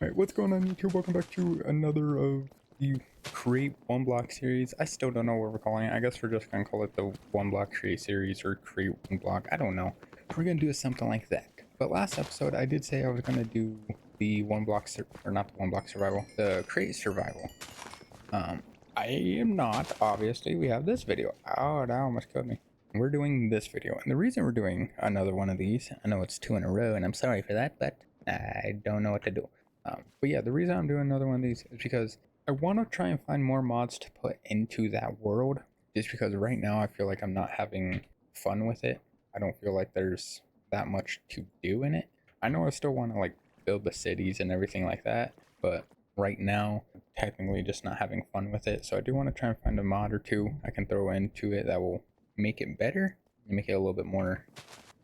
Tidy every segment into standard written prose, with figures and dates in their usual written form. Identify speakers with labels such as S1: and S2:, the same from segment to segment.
S1: Alright, what's going on YouTube? Welcome back to another of the Create One Block series. I still don't know what we're calling it. I guess we're just gonna call it the One Block Create series or Create One Block. I don't know. We're gonna do something like that. But last episode I did say I was gonna do the One Block or not the One Block Survival, the Create Survival. Um, I am not, obviously. We have this video. Oh, that almost killed me. We're doing this video, and the reason we're doing another one of these, I know it's 2 in a row, and I'm sorry for that, but I don't know what to do. But yeah, the reason I'm doing another one of these is because I want to try and find more mods to put into that world, just because right now I feel like I'm not having fun with it. I don't feel like there's that much to do in it. I know I still want to like build the cities and everything like that, but right now I'm technically just not having fun with it. So I do want to try and find a mod or two I can throw into it that will make it better and make it a little bit more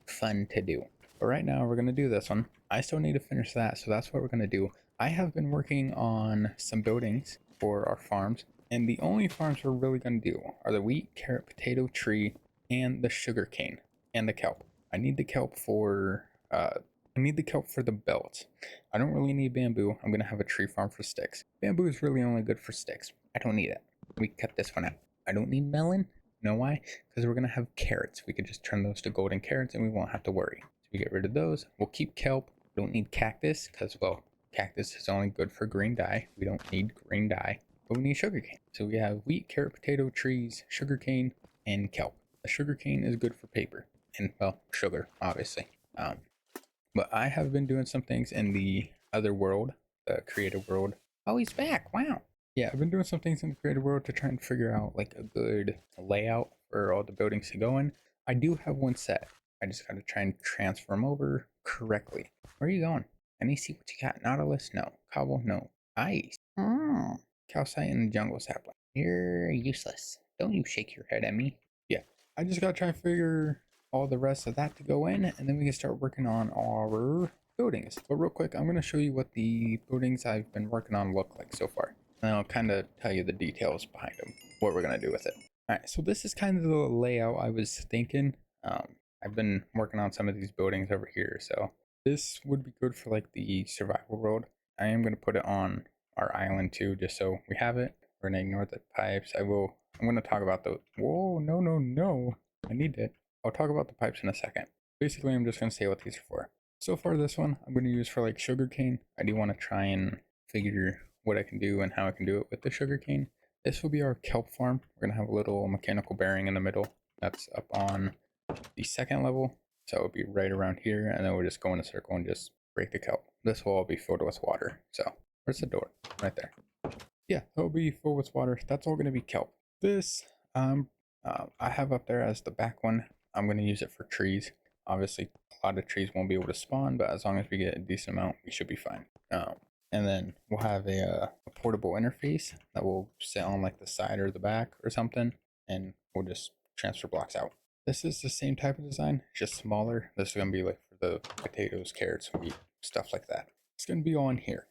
S1: fun to do. But right now we're going to do this one. I still need to finish that, so that's what we're going to do. I have been working on some buildings for our farms, and the only farms we're really going to do are the wheat, carrot, potato, tree, and the sugar cane, and the kelp. I need the kelp for the belts. I don't really need bamboo. I'm going to have a tree farm for sticks. Bamboo is really only good for sticks. I don't need it. We cut this one out. I don't need melon. Know why? Because we're going to have carrots. We could just turn those to golden carrots and we won't have to worry. So we get rid of those. We'll keep kelp. We don't need cactus because, well, cactus is only good for green dye. We don't need green dye, but we need sugarcane. So we have wheat, carrot, potato, trees, sugarcane, and kelp. The sugarcane is good for paper and, well, sugar, obviously. But I have been doing some things in the other world, the creative world. Oh, he's back. Wow. Yeah, I've been doing some things in the creative world to try and figure out like a good layout for all the buildings to go in. I do have one set. I just got to try and transfer them over correctly. Where are you going? Let me see what you got. Nautilus? No. Cobble? No. Ice? Oh. Calcite and jungle sapling. You're useless. Don't you shake your head at me. Yeah, I just got to try and figure all the rest of that to go in, and then we can start working on our buildings. But real quick, I'm going to show you what the buildings I've been working on look like so far. And I'll kind of tell you the details behind them, what we're going to do with it. Alright, so this is kind of the layout I was thinking. I've been working on some of these buildings over here, so this would be good for like the survival world. I am going to put it on our island too, just so we have it. We're going to ignore the pipes. I'm going to talk about the, whoa, no. I need it. I'll talk about the pipes in a second. Basically, I'm just going to say what these are for. So far, this one I'm going to use for like sugarcane. I do want to try and figure what I can do and how I can do it with the sugarcane. This will be our kelp farm. We're going to have a little mechanical bearing in the middle. That's up on the second level. So it'll be right around here. And then we'll just go in a circle and just break the kelp. This will all be filled with water. So where's the door? Right there. Yeah, it'll be full with water. That's all going to be kelp. This, I have up there as the back one. I'm going to use it for trees. Obviously, a lot of trees won't be able to spawn, but as long as we get a decent amount, we should be fine. And then we'll have a portable interface that will sit on like the side or the back or something, and we'll just transfer blocks out. This is the same type of design, just smaller. This is going to be like for the potatoes, carrots, wheat, stuff like that. It's going to be on here.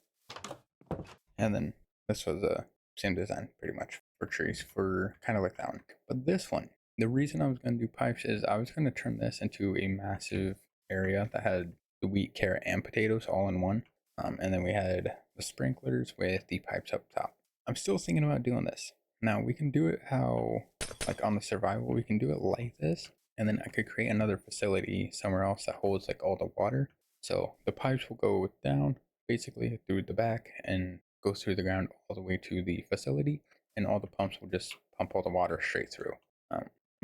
S1: And then this was the same design pretty much for trees, for kind of like that one. But this one, the reason I was going to do pipes is I was going to turn this into a massive area that had the wheat, carrot, and potatoes all in one. And then we had the sprinklers with the pipes up top. I'm still thinking about doing this. Now we can do it how, like on the survival, we can do it like this. And then I could create another facility somewhere else that holds like all the water. So the pipes will go down basically through the back and goes through the ground all the way to the facility. And all the pumps will just pump all the water straight through.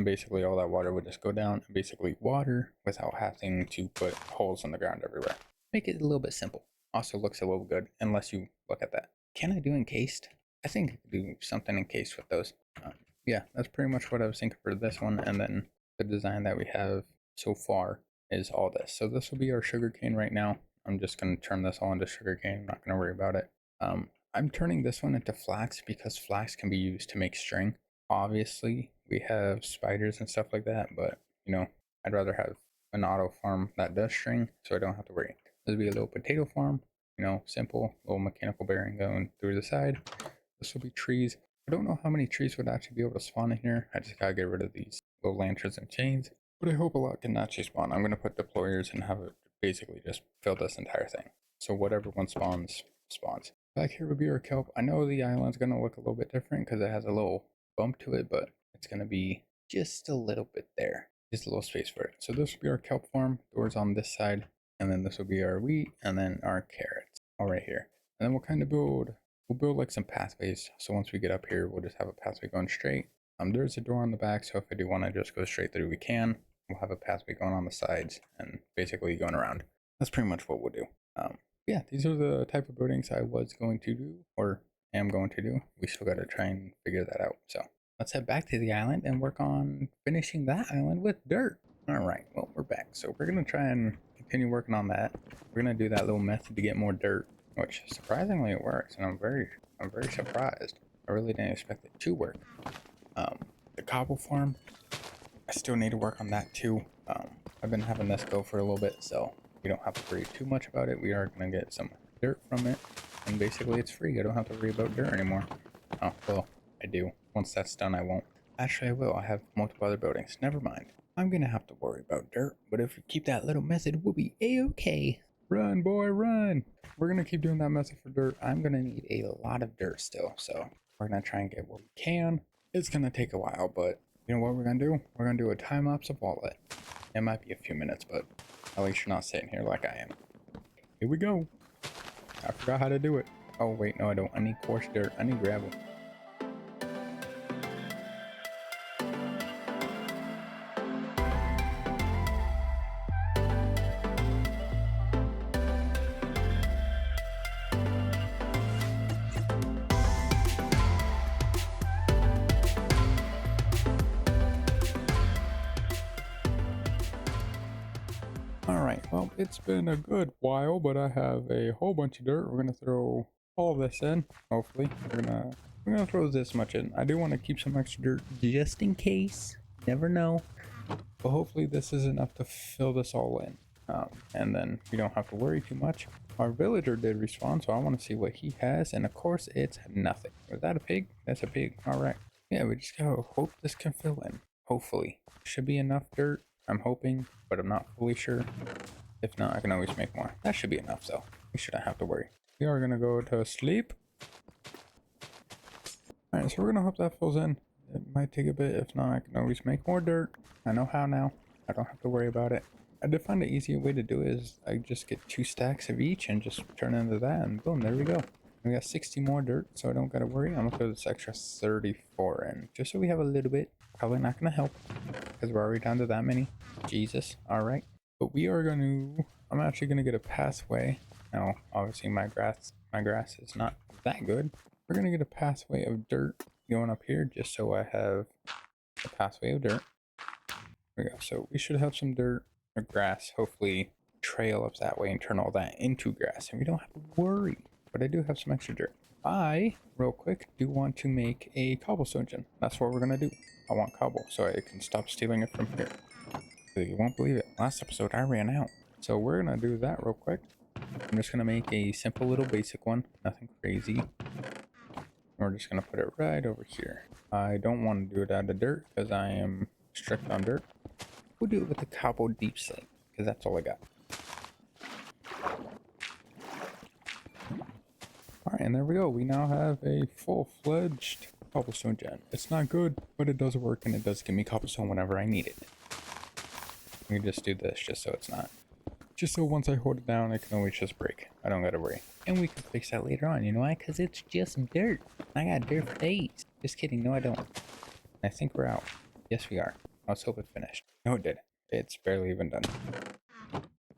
S1: Basically all that water would just go down and basically water without having to put holes in the ground everywhere. Make it a little bit simple. Also looks a little good unless you look at that. Can I do encased? I think I could do something encased with those. Yeah, that's pretty much what I was thinking for this one. And then the design that we have so far is all this. So this will be our sugarcane right now. I'm just going to turn this all into sugarcane. I'm not going to worry about it. I'm turning this one into flax because flax can be used to make string. Obviously, we have spiders and stuff like that, but you know, I'd rather have an auto farm that does string so I don't have to worry. This will be a little potato farm, you know, simple, little mechanical bearing going through the side. This will be trees. I don't know how many trees would actually be able to spawn in here. I just gotta get rid of these little lanterns and chains, but I hope a lot can actually spawn. I'm gonna put deployers and have it basically just fill this entire thing. So whatever one spawns, spawns. Back here would be our kelp. I know the island's gonna look a little bit different because it has a little bump to it, but it's gonna be just a little bit there. Just a little space for it. So this will be our kelp farm. Doors on this side, and then this will be our wheat, and then our carrots all right here. And then we'll kind of build like some pathways. So once we get up here, we'll just have a pathway going straight. There's a door on the back, so if I do want to just go straight through, we can. We'll have a pathway going on the sides and basically going around. That's pretty much what we'll do. Yeah, these are the type of buildings I was going to do, or am going to do. We still got to try and figure that out. So let's head back to the island and work on finishing that island with dirt. All right, well, we're back. So we're going to try and continue working on that. We're going to do that little method to get more dirt, which surprisingly it works, and I'm very surprised. I really didn't expect it to work. The cobble farm, I still need to work on that too. I've been having this go for a little bit, so we don't have to worry too much about it. We are going to get some dirt from it, and basically it's free. I don't have to worry about dirt anymore. Oh, well, I do. Once that's done, I won't. Actually, I will. I have multiple other buildings. Never mind. I'm going to have to worry about dirt, but if we keep that little method, we'll be a-okay. Run, boy, run. We're going to keep doing that method for dirt. I'm going to need a lot of dirt still, so we're going to try and get what we can. It's going to take a while, but you know what we're going to do? We're going to do a time lapse of wallet. It might be a few minutes, but at least you're not sitting here like I am. Here we go. I forgot how to do it. Oh, wait, no, I don't. I need coarse dirt. I need gravel. Alright, well, it's been a good while, but I have a whole bunch of dirt. We're gonna throw all of this in, hopefully. We're gonna throw this much in. I do want to keep some extra dirt just in case. Never know. But hopefully this is enough to fill this all in. And then we don't have to worry too much. Our villager did respawn, so I want to see what he has. And of course, it's nothing. Was that a pig? That's a pig. Alright. Yeah, we just gotta hope this can fill in. Hopefully. Should be enough dirt. I'm hoping, but I'm not fully sure. If not, I can always make more. That should be enough, though. We shouldn't have to worry. We are gonna go to sleep. Alright, so we're gonna hope that fills in. It might take a bit. If not, I can always make more dirt. I know how now. I don't have to worry about it. I did find an easier way to do it is I just get 2 stacks of each and just turn into that, and boom, there we go. We got 60 more dirt, so I don't gotta worry. I'm gonna throw this extra 34 in, just so we have a little bit. Probably not gonna help, because we're already down to that many. Jesus, alright. But we are I'm actually gonna get a pathway. Now, obviously my grass is not that good. We're gonna get a pathway of dirt going up here, just so I have a pathway of dirt. There we go. So we should have some dirt or grass, hopefully trail up that way and turn all that into grass, and we don't have to worry. But I do have some extra dirt. I, real quick, do want to make a cobblestone gen. That's what we're gonna do. I want cobble, so I can stop stealing it from here. So you won't believe it. Last episode, I ran out. So we're gonna do that real quick. I'm just gonna make a simple little basic one. Nothing crazy. We're just gonna put it right over here. I don't want to do it out of dirt because I am strict on dirt. We'll do it with the cobble deep slate because that's all I got. Alright, and there we go. We now have a full-fledged cobblestone gen. It's not good, but it does work, and it does give me cobblestone whenever I need it. We can just do this just so it's not. Just so once I hold it down, it can always just break. I don't gotta worry. And we can fix that later on, you know why? Because it's just dirt. I got dirt for days. Just kidding, no I don't. I think we're out. Yes we are. Let's hope it finished. No it did. It's barely even done.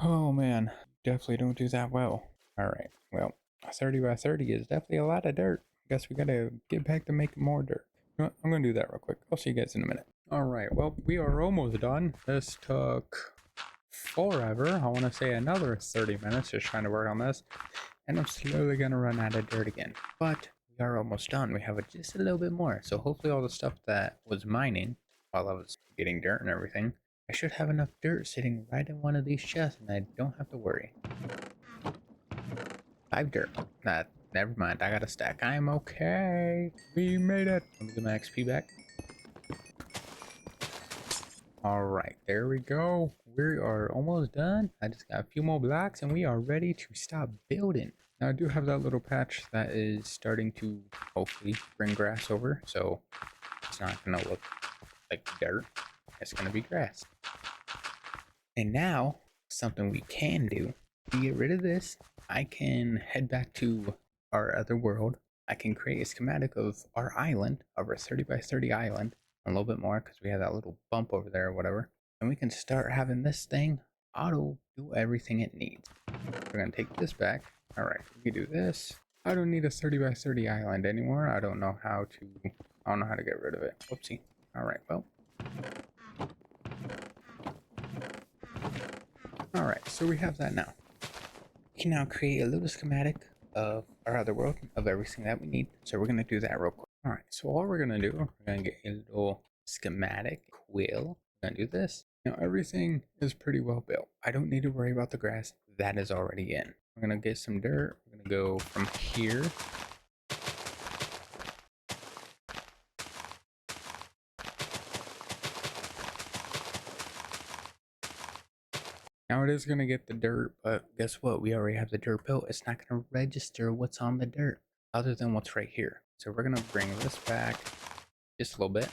S1: Oh man, definitely don't do that well. Alright, well, 30 by 30 is definitely a lot of dirt. I guess we gotta get back to making more dirt. You know what? I'm gonna do that real quick. I'll see you guys in a minute. Alright, well, we are almost done. This took forever. I want to say another 30 minutes just trying to work on this. And I'm slowly gonna run out of dirt again. But we are almost done. We have just a little bit more. So hopefully all the stuff that was mining while I was getting dirt and everything, I should have enough dirt sitting right in one of these chests and I don't have to worry. 5 dirt. Nah, never mind. I got a stack. I'm okay. We made it. Let me get my XP back. Alright, there we go. We are almost done. I just got a few more blocks and we are ready to stop building. Now I do have that little patch that is starting to hopefully bring grass over, so it's not gonna look like dirt. It's gonna be grass. And now, something we can do to get rid of this, I can head back to our other world. I can create a schematic of our island, of our 30 by 30 island, a little bit more because we have that little bump over there or whatever. And we can start having this thing auto do everything it needs. We're gonna take this back. All right, we can do this. I don't need a 30 by 30 island anymore. I don't know how to get rid of it. Whoopsie. All right, well. All right, so we have that now. We can now create a little schematic of our other world, of everything that we need. So we're gonna do that real quick. All right, so all we're gonna do, we're gonna get a little schematic quill. We're gonna do this. Now everything is pretty well built. I don't need to worry about the grass. That is already in. We're gonna get some dirt. We're gonna go from here. Now it is gonna get the dirt, but guess what? We already have the dirt built. It's not gonna register what's on the dirt other than what's right here. So we're gonna bring this back just a little bit.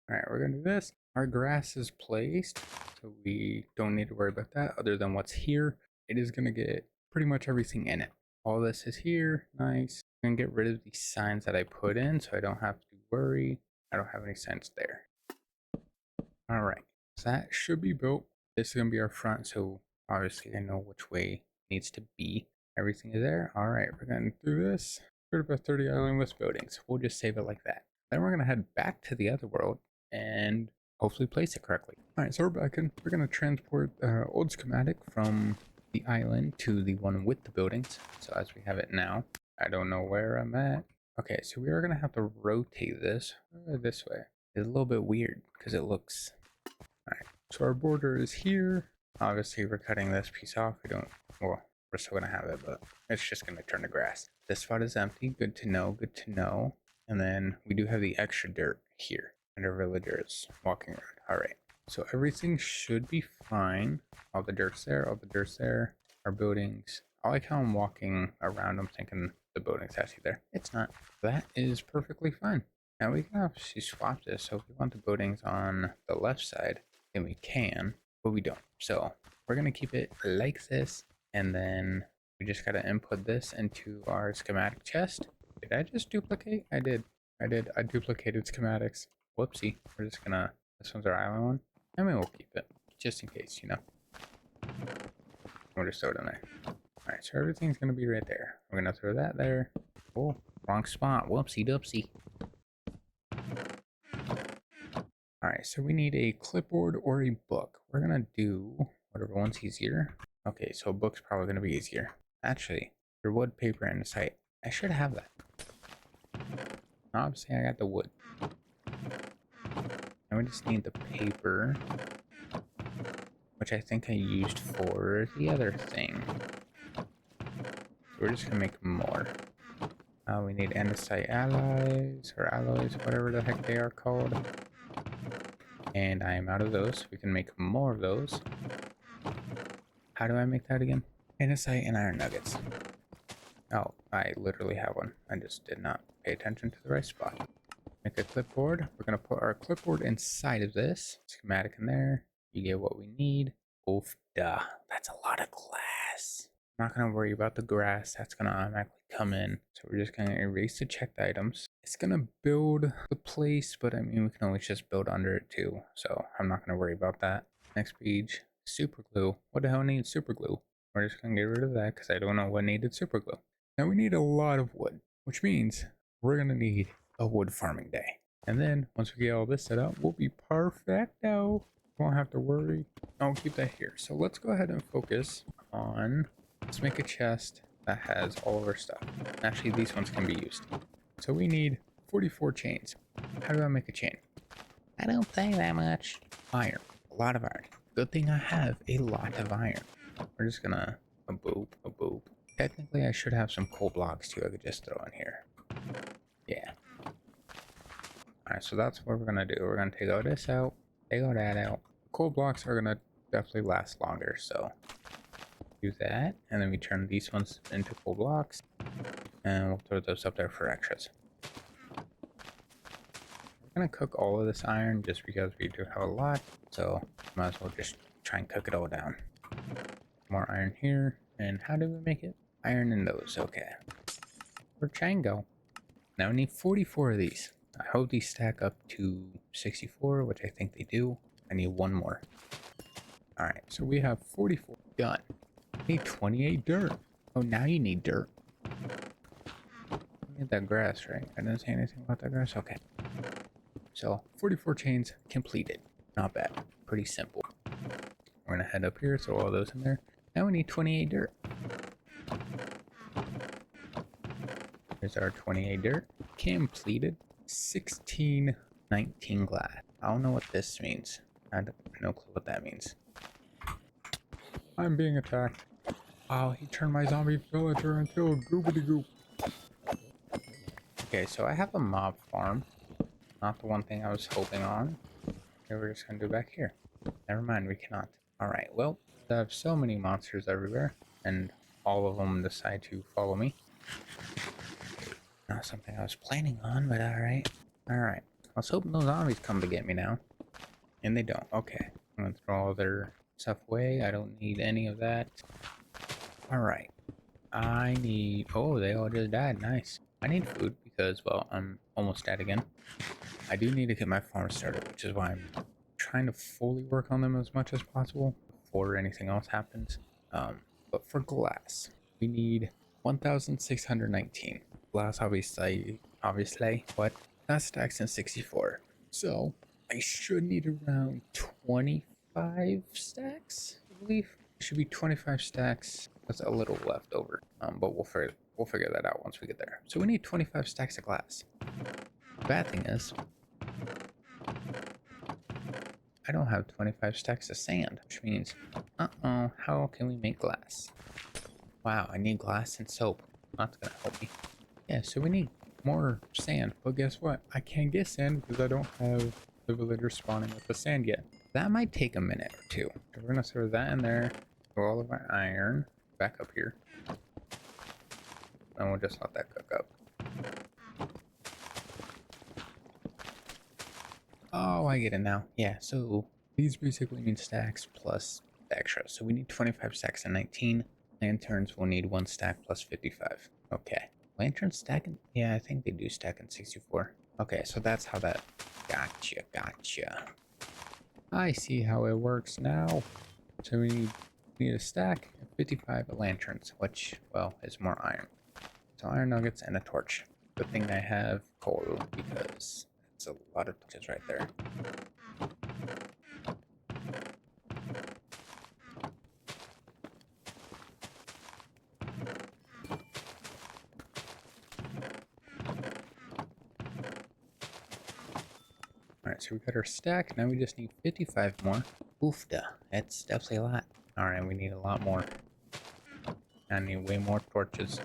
S1: All right, we're gonna do this. Our grass is placed, so we don't need to worry about that other than what's here. It is gonna get pretty much everything in it. All this is here, nice. I'm gonna get rid of these signs that I put in so I don't have to worry. I don't have any signs there. All right, so that should be built. This is gonna be our front, so obviously I know which way it needs to be. Everything is there. All right, we're gonna do this. 30 by 30 island with buildings. We'll just save it like that. Then we're gonna head back to the other world and hopefully place it correctly. All right, so we're back in. We're gonna transport old schematic from the island to the one with the buildings. So as we have it now, I don't know where I'm at. Okay, so we are gonna have to rotate this this way. It's a little bit weird because it looks. All right, so our border is here. Obviously, we're cutting this piece off. Well, we're still gonna have it, but it's just gonna turn to grass. This spot is empty. Good to know. Good to know. And then we do have the extra dirt here, and our villagers walking around. All right, so everything should be fine. All the dirt's there. All the dirt's there. Our buildings. I like how I'm walking around. I'm thinking the building's actually there. It's not. That is perfectly fine. Now we can obviously swap this. So if we want the buildings on the left side, then we can, but we don't. So we're gonna keep it like this, and then we just gotta input this into our schematic chest. Did I just duplicate? I did. I duplicated schematics. Whoopsie. We're just gonna. This one's our island one. I mean, we'll keep it just in case, you know. We'll just throw it in there. All right, so everything's gonna be right there. We're gonna throw that there. Oh, wrong spot. Whoopsie doopsie. All right, so we need a clipboard or a book. We're gonna do whatever one's easier. Okay, so a book's probably gonna be easier. Actually, your wood, paper, and the site. I should have that. Obviously, I got the wood. Now we just need the paper, which I think I used for the other thing. So we're just gonna make more. We need andesite alloys, or alloys, whatever the heck they are called. And I am out of those. We can make more of those. How do I make that again? Andesite and iron nuggets. Oh, I literally have one. I just did not pay attention to the right spot. Make a clipboard. We're going to put our clipboard inside of this. Schematic in there. You get what we need. Oof, duh. That's a lot of glass. I'm not going to worry about the grass. That's going to automatically come in. So we're just going to erase the checked items. It's going to build the place, but I mean, we can always just build under it too. So I'm not going to worry about that. Next page, super glue. What the hell needs super glue? We're just going to get rid of that because I don't know what needed super glue. Now we need a lot of wood, which means we're going to need a wood farming day. And then once we get all this set up, we'll be perfecto. Won't have to worry. I'll keep that here. So let's go ahead and focus on, let's make a chest that has all of our stuff. Actually, these ones can be used. So we need 44 chains. How do I make a chain? I don't play that much. Iron. A lot of iron. Good thing I have a lot of iron. We're just gonna a boop, a boop. Technically, I should have some coal blocks too. I could just throw in here. Yeah. Alright, so that's what we're gonna do. We're gonna take all this out, take all that out. Coal blocks are gonna definitely last longer. So do that, and then we turn these ones into full blocks, and we'll throw those up there for extras. We're gonna cook all of this iron just because we do have a lot, so might as well just try and cook it all down. More iron here, and how do we make it? Iron in those, okay. For Chango. Now we need 44 of these. I hope these stack up to 64, which I think they do. I need one more. Alright, so we have 44 done. We need 28 dirt. Oh, now you need dirt. I need that grass, right? I didn't say anything about that grass? Okay. So, 44 chains completed. Not bad. Pretty simple. We're gonna head up here, throw all those in there. Now we need 28 dirt. Here's our 28 dirt. Completed. 16, 19 glass. I don't know what this means. I have no clue what that means. I'm being attacked. Oh, he turned my zombie villager into a goobity goop. Okay, so I have a mob farm. Not the one thing I was hoping on. Okay, we're just gonna do back here. Never mind, we cannot. Alright, well, I have so many monsters everywhere, and all of them decide to follow me. Not something I was planning on, but alright. Alright. I was hoping those zombies come to get me now. And they don't. Okay. I'm gonna throw all their stuff away. I don't need any of that. Alright. I need... Oh, they all just died. Nice. I need food because, well, I'm almost dead again. I do need to get my farm started, which is why I'm trying to fully work on them as much as possible before anything else happens. But for glass, we need 1,619. Glass, obviously, what? That stacks in 64. So, I should need around 25 stacks, I believe. It should be 25 stacks. That's a little left over. But we'll figure that out once we get there. So we need 25 stacks of glass. The bad thing is, I don't have 25 stacks of sand, which means, how can we make glass? Wow, I need glass and soap. That's gonna help me. Yeah, so we need more sand, but guess what? I can't get sand because I don't have the villagers spawning with the sand yet. That might take a minute or two. So we're gonna throw that in there, throw all of our iron back up here, and we'll just let that cook up. Oh, I get it now. Yeah, so these basically mean stacks plus extra. So we need 25 stacks and 19. Lanterns will need 1 stack plus 55. Okay. Lanterns stacking? Yeah, I think they do stack in 64. Okay, so that's how that... Gotcha. I see how it works now. So we need a stack of 55 lanterns, which, well, is more iron. So iron nuggets and a torch. Good thing I have coal because it's a lot of torches right there. Alright, so we got our stack. Now we just need 55 more. Oofda. That's definitely a lot. Alright, we need a lot more. I need way more torches.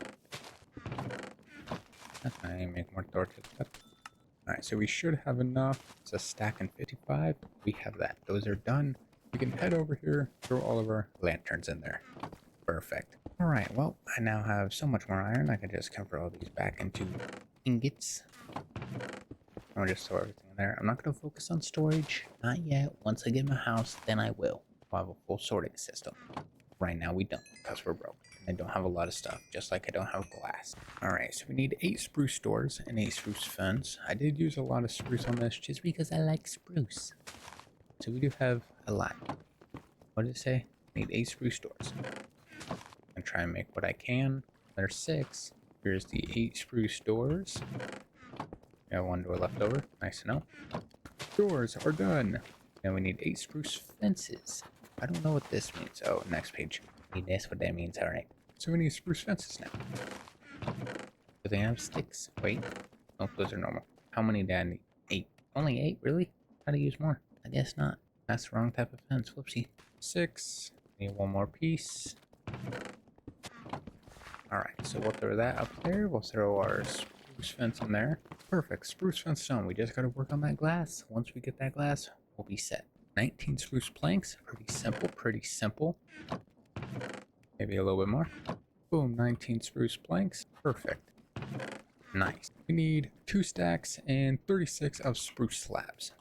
S1: I need to make more torches. Alright, so we should have enough. It's a stack and 55. We have that. Those are done. We can head over here, throw all of our lanterns in there. Perfect. Alright, well, I now have so much more iron. I can just convert all these back into ingots. I'll just store everything in there. I'm not going to focus on storage. Not yet. Once I get my house, then I will. I'll have a full sorting system. Right now we don't, because we're broke. I don't have a lot of stuff, just like I don't have glass. Alright, so we need 8 spruce doors and 8 spruce fence. I did use a lot of spruce on this just because I like spruce. So we do have a lot. What did it say? I need 8 spruce doors. I'm try and make what I can. There's 6. Here's the 8 spruce doors. We have 1 door left over. Nice to know. Doors are done. Now we need 8 spruce fences. I don't know what this means. Oh, next page. That's what that means. Alright. So we need spruce fences now. Do they have sticks? Wait. Nope, those are normal. How many did I need? 8. Only 8? Really? Gotta use more. I guess not. That's the wrong type of fence. Whoopsie. 6. Need 1 more piece. Alright, so we'll throw that up there. We'll throw our spruce fence in there. Perfect. Spruce fence done. We just gotta work on that glass. Once we get that glass, we'll be set. 19 spruce planks. Pretty simple, pretty simple. Maybe a little bit more. Boom, 19 spruce planks. Perfect. Nice. We need 2 stacks and 36 of spruce slabs.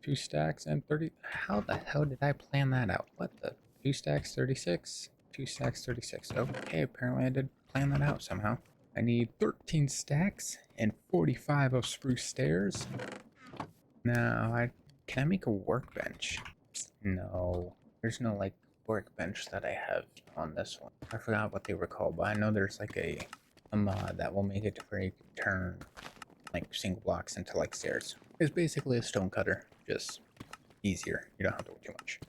S1: 2 stacks and 30. How the hell did I plan that out? What the? 2 stacks, 36. 2 stacks, 36. Okay, apparently I did plan that out somehow. I need 13 stacks and 45 of spruce stairs. Now, can I make a workbench? No. There's no, like, workbench that I have on this one. I forgot what they were called, but I know there's, like, a mod that will make it to where you can turn, like, single blocks into, like, stairs. It's basically a stone cutter, just easier. You don't have to do too much.